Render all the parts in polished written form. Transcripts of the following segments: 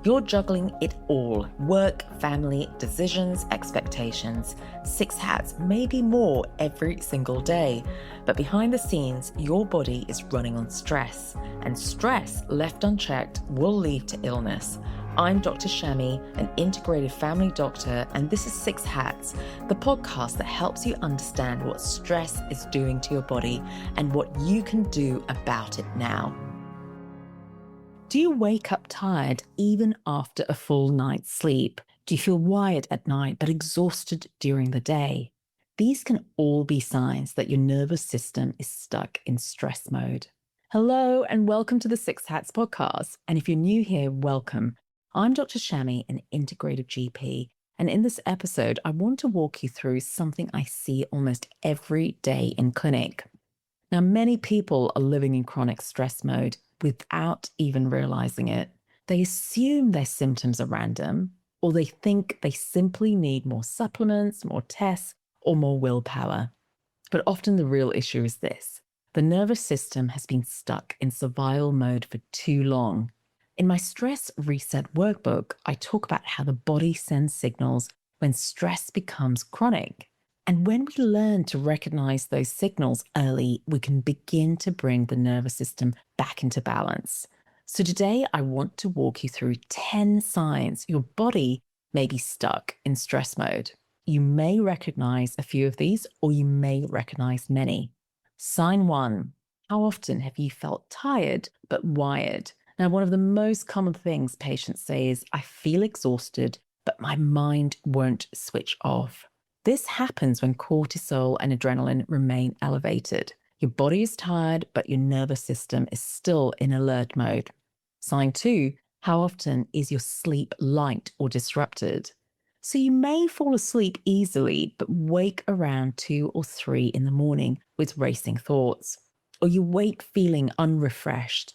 You're juggling it all: work, family, decisions, expectations, 6 hats, maybe more every single day. But behind the scenes, your body is running on stress, and stress left unchecked will lead to illness. I'm Dr. Shami, an integrative family doctor, and this is 6 Hats, the podcast that helps you understand what stress is doing to your body and what you can do about it now. Do you wake up tired even after a full night's sleep? Do you feel wired at night but exhausted during the day? These can all be signs that your nervous system is stuck in stress mode. Hello and welcome to the 6 Hats podcast. And if you're new here, welcome. I'm Dr. Shami, an integrative GP. And in this episode, I want to walk you through something I see almost every day in clinic. Now, many people are living in chronic stress mode without even realizing it. They assume their symptoms are random, or they think they simply need more supplements, more tests, or more willpower. But often the real issue is this: the nervous system has been stuck in survival mode for too long. In my stress reset workbook, I talk about how the body sends signals when stress becomes chronic. And when we learn to recognize those signals early, we can begin to bring the nervous system back into balance. So today, I want to walk you through 10 signs your body may be stuck in stress mode. You may recognize a few of these, or you may recognize many. Sign 1. How often have you felt tired but wired? Now, one of the most common things patients say is, I feel exhausted, but my mind won't switch off. This happens when cortisol and adrenaline remain elevated. Your body is tired, but your nervous system is still in alert mode. Sign 2, how often is your sleep light or disrupted? So you may fall asleep easily, but wake around 2 or 3 in the morning with racing thoughts. Or you wake feeling unrefreshed.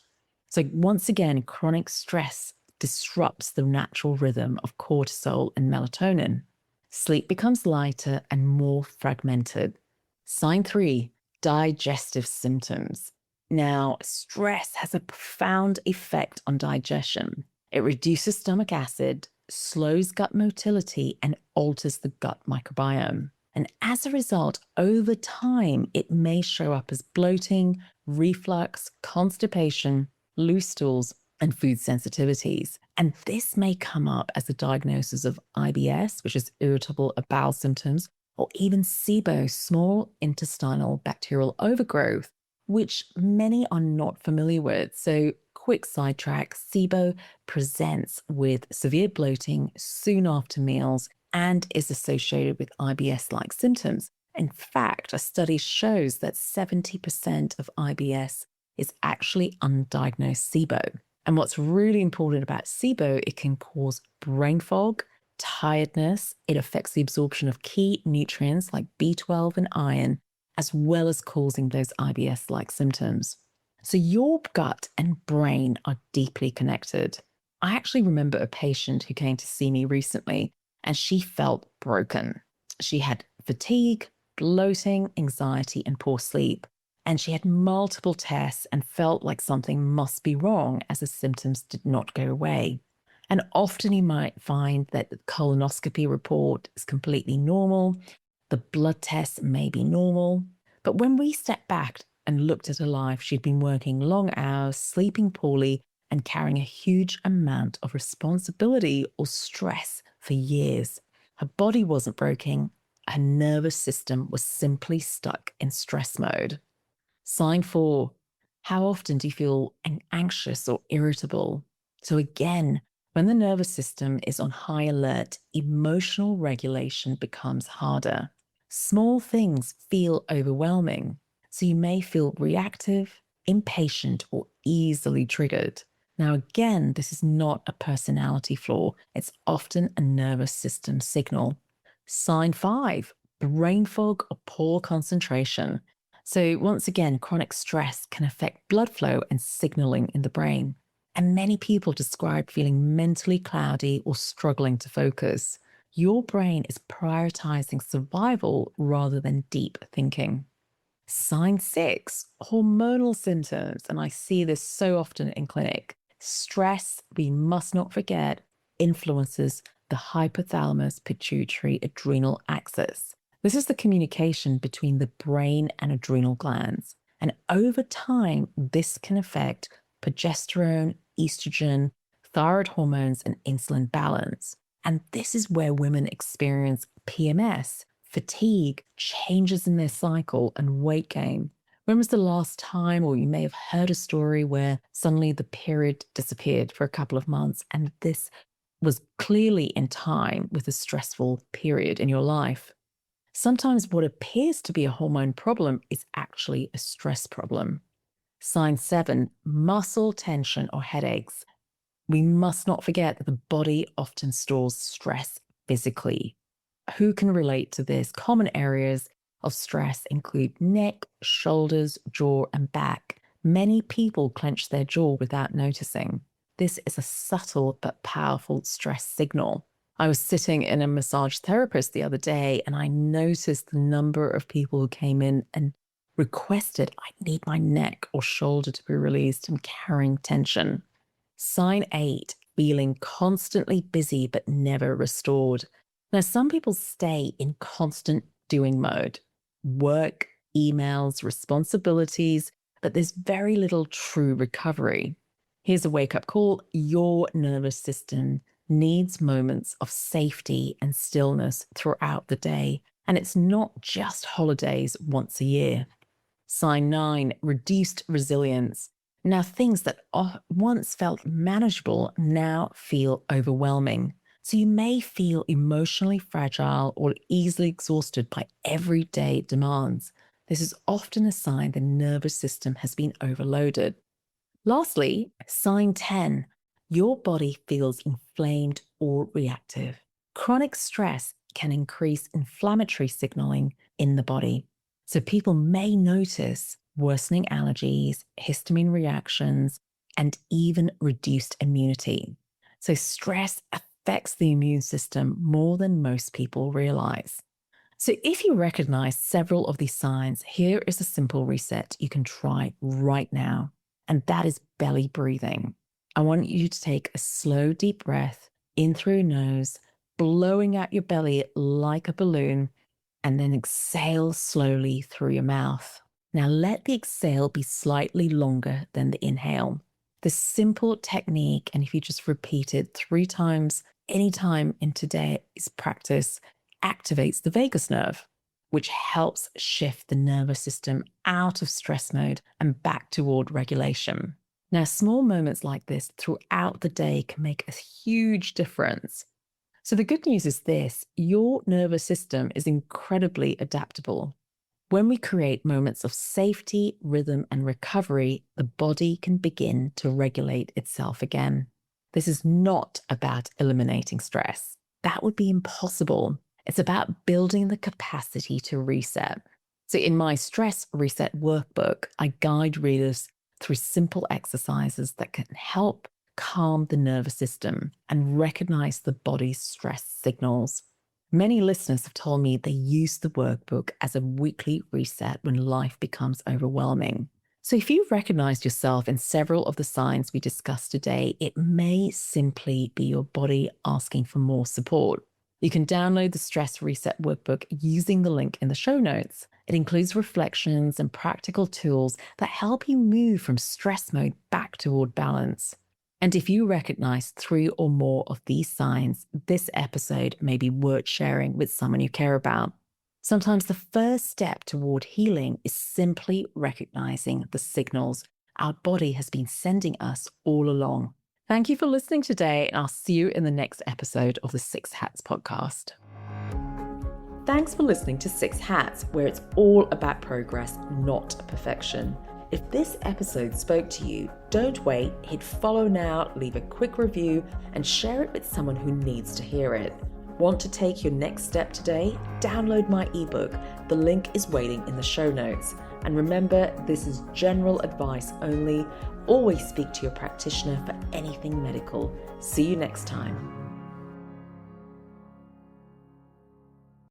So once again, chronic stress disrupts the natural rhythm of cortisol and melatonin. Sleep becomes lighter and more fragmented. Sign 3, digestive symptoms. Now, stress has a profound effect on digestion. It reduces stomach acid, slows gut motility, and alters the gut microbiome. And as a result, over time, it may show up as bloating, reflux, constipation, loose stools, and food sensitivities. And this may come up as a diagnosis of IBS, which is irritable bowel symptoms, or even SIBO, small intestinal bacterial overgrowth, which many are not familiar with. So quick sidetrack, SIBO presents with severe bloating soon after meals and is associated with IBS-like symptoms. In fact, a study shows that 70% of IBS is actually undiagnosed SIBO. And what's really important about SIBO, it can cause brain fog, tiredness. It affects the absorption of key nutrients like B12 and iron, as well as causing those IBS-like symptoms. So your gut and brain are deeply connected. I actually remember a patient who came to see me recently, and she felt broken. She had fatigue, bloating, anxiety, and poor sleep. And she had multiple tests and felt like something must be wrong as the symptoms did not go away. And often you might find that the colonoscopy report is completely normal. The blood tests may be normal. But when we stepped back and looked at her life, she'd been working long hours, sleeping poorly, and carrying a huge amount of responsibility or stress for years. Her body wasn't broken. Her nervous system was simply stuck in stress mode. Sign 4, how often do you feel anxious or irritable? So again, when the nervous system is on high alert, emotional regulation becomes harder. Small things feel overwhelming, so you may feel reactive, impatient, or easily triggered. Now again, this is not a personality flaw. It's often a nervous system signal. Sign 5, brain fog or poor concentration. So once again, chronic stress can affect blood flow and signaling in the brain. And many people describe feeling mentally cloudy or struggling to focus. Your brain is prioritizing survival rather than deep thinking. Sign 6, hormonal symptoms. And I see this so often in clinic. Stress, we must not forget, influences the hypothalamus pituitary adrenal axis. This is the communication between the brain and adrenal glands. And over time, this can affect progesterone, estrogen, thyroid hormones, and insulin balance. And this is where women experience PMS, fatigue, changes in their cycle, and weight gain. When was the last time, or you may have heard a story where suddenly the period disappeared for a couple of months, and this was clearly in time with a stressful period in your life? Sometimes what appears to be a hormone problem is actually a stress problem. Sign 7, muscle tension or headaches. We must not forget that the body often stores stress physically. Who can relate to this? Common areas of stress include neck, shoulders, jaw, and back. Many people clench their jaw without noticing. This is a subtle but powerful stress signal. I was sitting in a massage therapist the other day, and I noticed the number of people who came in and requested, I need my neck or shoulder to be released. I'm carrying tension. Sign 8, feeling constantly busy but never restored. Now, some people stay in constant doing mode, work, emails, responsibilities, but there's very little true recovery. Here's a wake-up call. Your nervous system needs moments of safety and stillness throughout the day, and it's not just holidays once a year. Sign 9, reduced resilience. Now, things that once felt manageable now feel overwhelming. So you may feel emotionally fragile or easily exhausted by everyday demands. This is often a sign the nervous system has been overloaded. Lastly, sign 10, your body feels inflamed or reactive. Chronic stress can increase inflammatory signaling in the body. So people may notice worsening allergies, histamine reactions, and even reduced immunity. So stress affects the immune system more than most people realize. So if you recognize several of these signs, here is a simple reset you can try right now, and that is belly breathing. I want you to take a slow, deep breath in through your nose, blowing out your belly like a balloon, and then exhale slowly through your mouth. Now let the exhale be slightly longer than the inhale. This simple technique, and if you just repeat it 3 times, anytime in today's practice, activates the vagus nerve, which helps shift the nervous system out of stress mode and back toward regulation. Now, small moments like this throughout the day can make a huge difference. So the good news is this: your nervous system is incredibly adaptable. When we create moments of safety, rhythm, and recovery, the body can begin to regulate itself again. This is not about eliminating stress. That would be impossible. It's about building the capacity to reset. So in my Stress Reset workbook, I guide readers through simple exercises that can help calm the nervous system and recognize the body's stress signals. Many listeners have told me they use the workbook as a weekly reset when life becomes overwhelming. So if you've recognized yourself in several of the signs we discussed today, it may simply be your body asking for more support. You can download the Stress Reset workbook using the link in the show notes. It includes reflections and practical tools that help you move from stress mode back toward balance. And if you recognize 3 or more of these signs, this episode may be worth sharing with someone you care about. Sometimes the first step toward healing is simply recognizing the signals our body has been sending us all along. Thank you for listening today, and I'll see you in the next episode of the 6 Hats podcast. Thanks for listening to 6 Hats, where it's all about progress, not perfection. If this episode spoke to you, don't wait, hit follow now, leave a quick review, and share it with someone who needs to hear it. Want to take your next step today? Download my ebook. The link is waiting in the show notes. And remember, this is general advice only. Always speak to your practitioner for anything medical. See you next time.